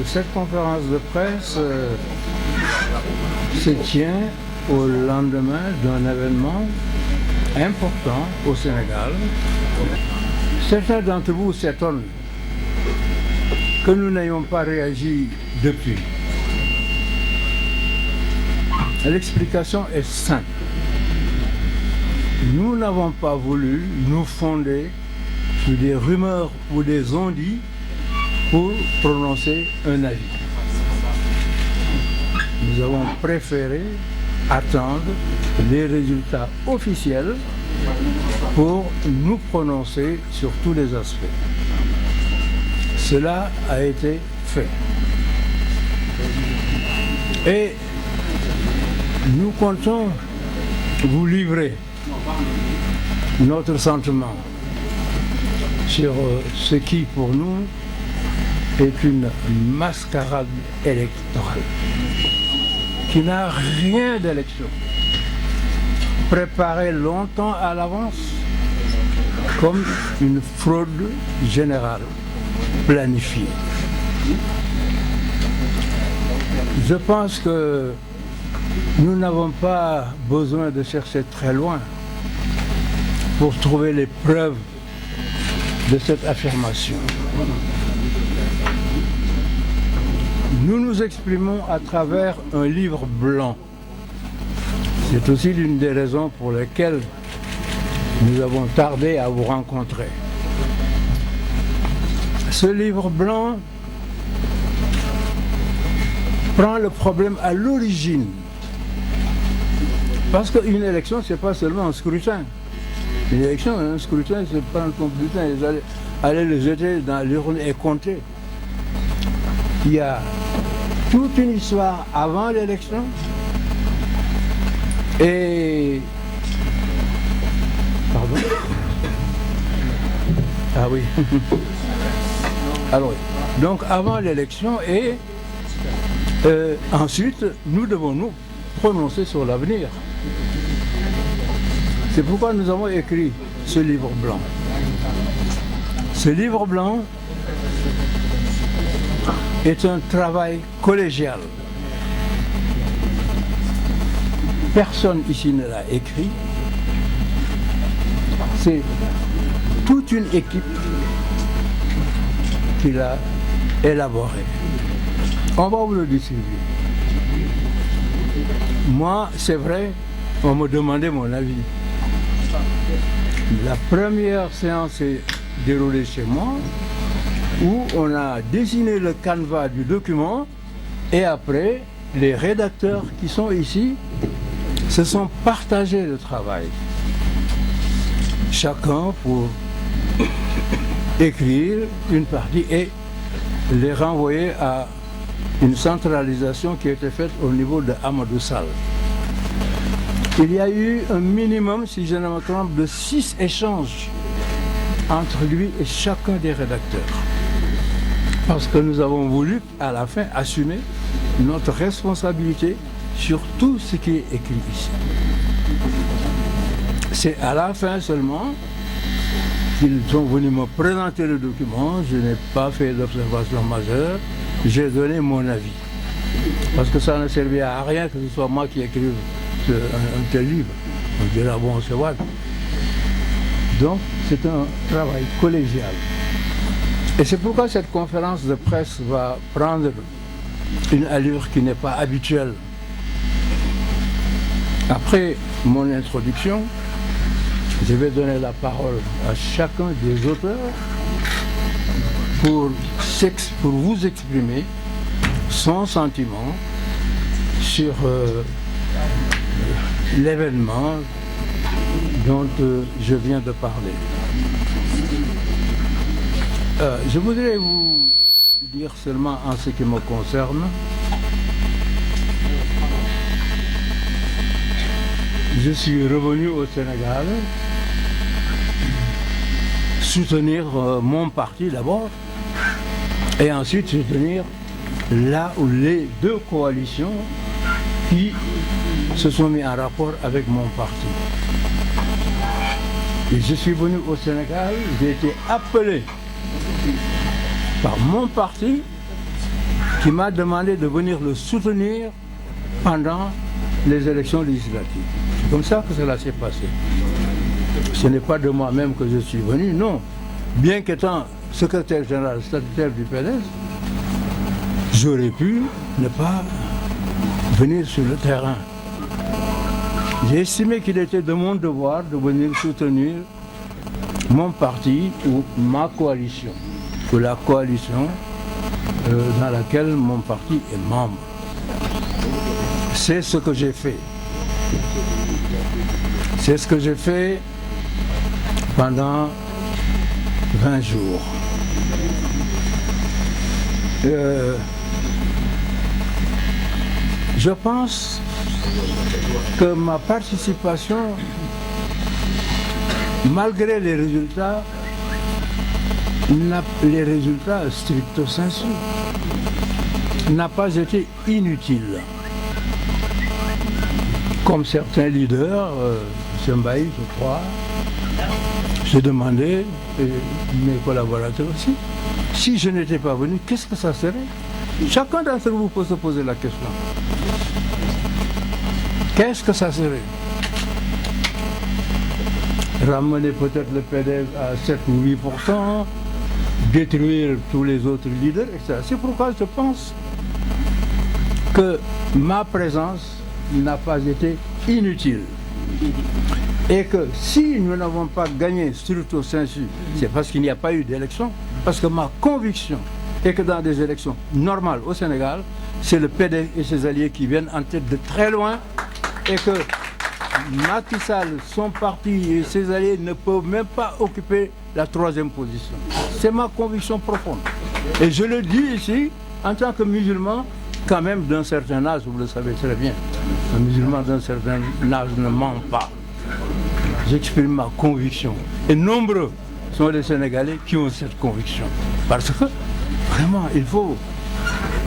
Cette conférence de presse se tient au lendemain d'un événement important au Sénégal. Certains d'entre vous s'étonnent que nous n'ayons pas réagi depuis. L'explication est simple. Nous n'avons pas voulu nous fonder sur des rumeurs ou des on-dit pour prononcer un avis. Nous avons préféré attendre les résultats officiels pour nous prononcer sur tous les aspects. Cela a été fait. Et nous comptons vous livrer notre sentiment sur ce qui, pour nous, est une mascarade électorale qui n'a rien d'élection, préparée longtemps à l'avance comme une fraude générale planifiée. Je pense que nous n'avons pas besoin de chercher très loin pour trouver les preuves de cette affirmation. Nous nous exprimons à travers un livre blanc. C'est aussi l'une des raisons pour lesquelles nous avons tardé à vous rencontrer. Ce livre blanc prend le problème à l'origine. Parce qu'une élection, ce n'est pas seulement un scrutin. Une élection, un scrutin, c'est prendre ton bulletin et aller le jeter dans l'urne et compter. Il y a toute une histoire avant l'élection et... Pardon? Ah oui. Alors, donc avant l'élection et ensuite, nous devons nous prononcer sur l'avenir. C'est pourquoi nous avons écrit ce livre blanc. Ce livre blanc est un travail collégial. Personne ici ne l'a écrit. C'est toute une équipe qui l'a élaboré. On va vous le distribuer. Moi, c'est vrai, on me demandait mon avis. La première séance s'est déroulée chez moi, où on a dessiné le canevas du document, et après, les rédacteurs qui sont ici se sont partagés le travail. Chacun pour écrire une partie et les renvoyer à une centralisation qui a été faite au niveau de Amadou Sall. Il y a eu un minimum, si je ne me trompe, de 6 échanges entre lui et chacun des rédacteurs. Parce que nous avons voulu, à la fin, assumer notre responsabilité sur tout ce qui est écrit ici. C'est à la fin seulement qu'ils sont venus me présenter le document. Je n'ai pas fait d'observation majeure. J'ai donné mon avis. Parce que ça ne servait à rien que ce soit moi qui écrive un tel livre. On dira, bon, c'est vrai. Donc, c'est un travail collégial. Et c'est pourquoi cette conférence de presse va prendre une allure qui n'est pas habituelle. Après mon introduction, je vais donner la parole à chacun des auteurs pour vous exprimer son sentiment sur l'événement dont je viens de parler. Je voudrais vous dire seulement en ce qui me concerne, je suis revenu au Sénégal soutenir mon parti d'abord et ensuite soutenir là où les deux coalitions qui se sont mis en rapport avec mon parti. Et je suis venu au Sénégal, j'ai été appelé par mon parti qui m'a demandé de venir le soutenir pendant les élections législatives. C'est comme ça que cela s'est passé. Ce n'est pas de moi-même que je suis venu, non. Bien qu'étant secrétaire général statutaire du PDS, j'aurais pu ne pas venir sur le terrain. J'ai estimé qu'il était de mon devoir de venir soutenir mon parti ou ma coalition, ou la coalition dans laquelle mon parti est membre. C'est ce que j'ai fait. C'est ce que j'ai fait pendant 20 jours. Je pense que ma participation, malgré les résultats stricto sensu, n'a pas été inutile. Comme certains leaders, M. Mbaye, je crois, j'ai demandé, et mes collaborateurs aussi, si je n'étais pas venu, qu'est-ce que ça serait? Chacun d'entre vous peut se poser la question. Qu'est-ce que ça serait? Ramener peut-être le PDS à 7 ou 8%, détruire tous les autres leaders, etc. C'est pourquoi je pense que ma présence n'a pas été inutile. Et que si nous n'avons pas gagné stricto sensu, c'est parce qu'il n'y a pas eu d'élection, parce que ma conviction est que dans des élections normales au Sénégal, c'est le PDS et ses alliés qui viennent en tête de très loin, et que Macky Sall, son parti et ses alliés ne peuvent même pas occuper la 3e position. C'est ma conviction profonde. Et je le dis ici, en tant que musulman, quand même d'un certain âge, vous le savez très bien. Un musulman d'un certain âge ne ment pas. J'exprime ma conviction. Et nombreux sont les Sénégalais qui ont cette conviction. Parce que, vraiment, il faut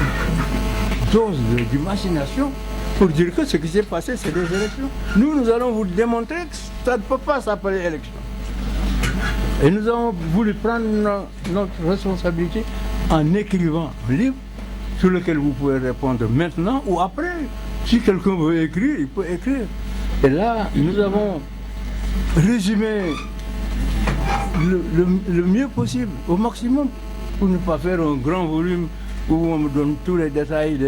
une dose d'imagination pour dire que ce qui s'est passé, c'est des élections. Nous allons vous démontrer que ça ne peut pas s'appeler élection. Et nous avons voulu prendre notre responsabilité en écrivant un livre sur lequel vous pouvez répondre maintenant ou après. Si quelqu'un veut écrire, il peut écrire. Et là, nous avons résumé le mieux possible, au maximum, pour ne pas faire un grand volume où on me donne tous les détails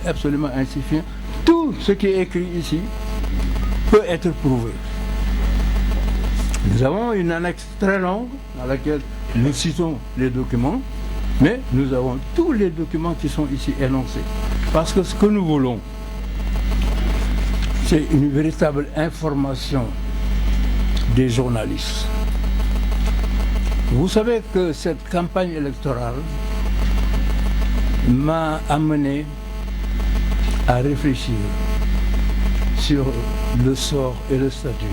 absolument insuffisants. Tout ce qui est écrit ici peut être prouvé. Nous avons une annexe très longue dans laquelle nous citons les documents, mais nous avons tous les documents qui sont ici énoncés. Parce que ce que nous voulons, c'est une véritable information des journalistes. Vous savez que cette campagne électorale m'a amené à réfléchir sur le sort et le statut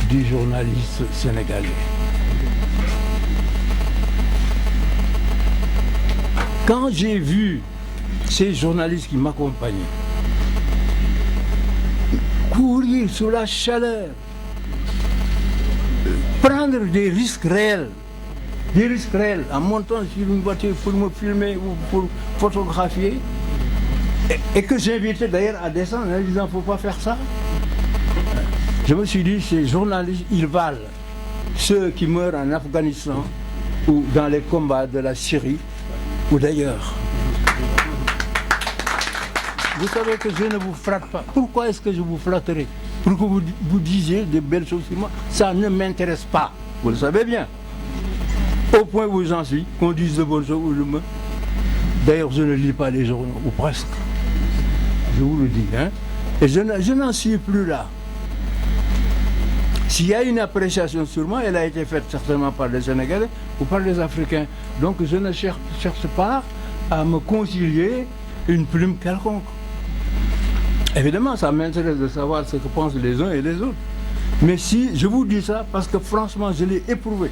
du journaliste sénégalais. Quand j'ai vu ces journalistes qui m'accompagnaient courir sous la chaleur, prendre des risques réels en montant sur une voiture pour me filmer ou pour photographier, et que j'invitais d'ailleurs à descendre en disant il ne faut pas faire ça. Je me suis dit, ces journalistes, ils valent ceux qui meurent en Afghanistan ou dans les combats de la Syrie ou d'ailleurs. Vous savez que je ne vous flatte pas. Pourquoi est-ce que je vous flatterai? Pour que vous disiez de belles choses sur moi. Ça ne m'intéresse pas. Vous le savez bien. Au point où j'en suis, qu'on dise de bonnes choses ou de mal. D'ailleurs, je ne lis pas les journaux, ou presque. Je vous le dis. Hein? Et je n'en suis plus là. S'il y a une appréciation sur moi, elle a été faite certainement par les Sénégalais ou par les Africains. Donc je ne cherche pas à me concilier une plume quelconque. Évidemment, ça m'intéresse de savoir ce que pensent les uns et les autres. Mais si je vous dis ça, parce que franchement, je l'ai éprouvé.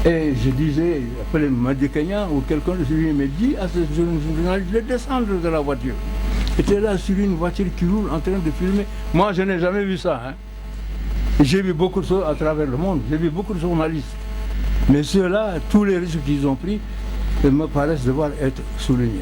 Et je disais, appelé Madi Kenya ou quelqu'un de celui me dit à ce journaliste de descendre de la voiture. Était là sur une voiture qui roule en train de filmer. Moi, je n'ai jamais vu ça. Hein. J'ai vu beaucoup de choses à travers le monde. J'ai vu beaucoup de journalistes. Mais ceux-là, tous les risques qu'ils ont pris, me paraissent devoir être soulignés.